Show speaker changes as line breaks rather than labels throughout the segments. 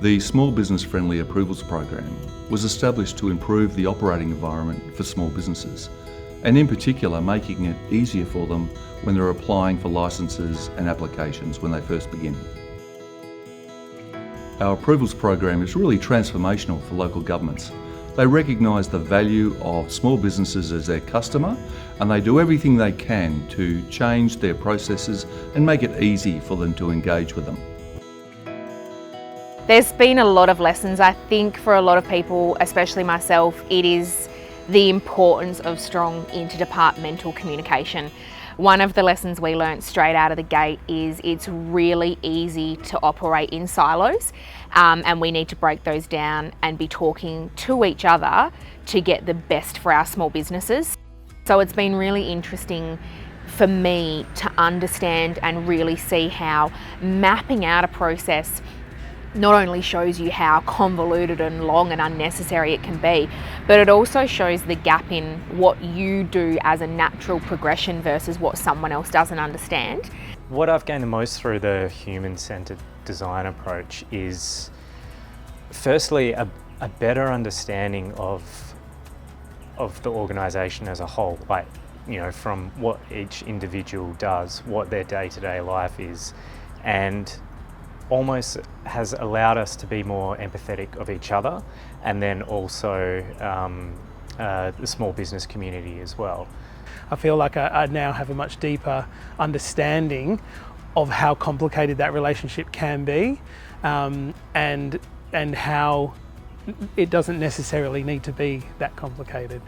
The Small Business Friendly Approvals Program was established to improve the operating environment for small businesses, and in particular making it easier for them when they're applying for licences and applications when they first begin. Our approvals program is really transformational for local governments. They recognise the value of small businesses as their customer, and they do everything they can to change their processes and make it easy for them to engage with them.
There's been a lot of lessons. I think for a lot of people, especially myself, it is the importance of strong interdepartmental communication. One of the lessons we learnt straight out of the gate is it's really easy to operate in silos, and we need to break those down and be talking to each other to get the best for our small businesses. So it's been really interesting for me to understand and really see how mapping out a process not only shows you how convoluted and long and unnecessary it can be, but it also shows the gap in what you do as a natural progression versus what someone else doesn't understand.
What I've gained the most through the human-centered design approach is firstly a better understanding of the organisation as a whole, like, you know, from what each individual does, what their day-to-day life is, and almost has allowed us to be more empathetic of each other, and then also the small business community as well.
I feel like I now have a much deeper understanding of how complicated that relationship can be, and how it doesn't necessarily need to be that complicated.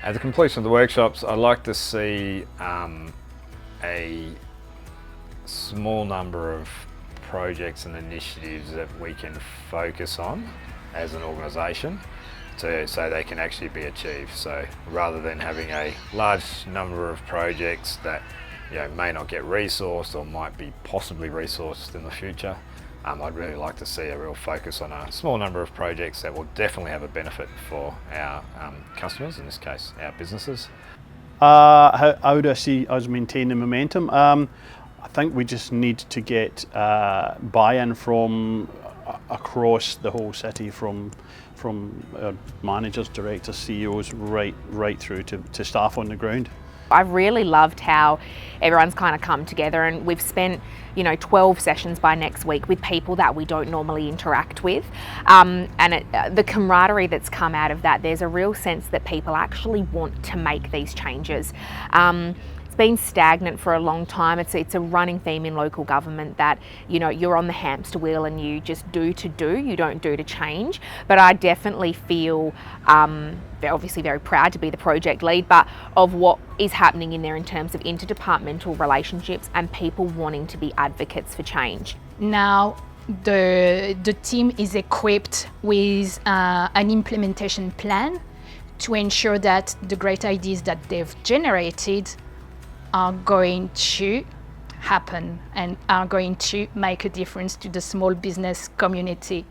At the completion of the workshops, I like to see a small number of projects and initiatives that we can focus on as an organisation so they can actually be achieved. So rather than having a large number of projects that, you know, may not get resourced or might be possibly resourced in the future, I'd really like to see a real focus on a small number of projects that will definitely have a benefit for our customers, in this case our businesses.
How do I see us maintain the momentum? I think we just need to get buy-in from across the whole city, from managers, directors, CEOs, right through to staff on the ground.
I've really loved how everyone's kind of come together, and we've spent, 12 sessions by next week with people that we don't normally interact with. The camaraderie that's come out of that, there's a real sense that people actually want to make these changes. It's been stagnant for a long time. It's a running theme in local government that, you're on the hamster wheel and you just do to do, you don't do to change. But I definitely feel, obviously very proud to be the project lead, but of what is happening in there in terms of interdepartmental relationships and people wanting to be advocates for change.
Now the team is equipped with an implementation plan to ensure that the great ideas that they've generated are going to happen and are going to make a difference to the small business community.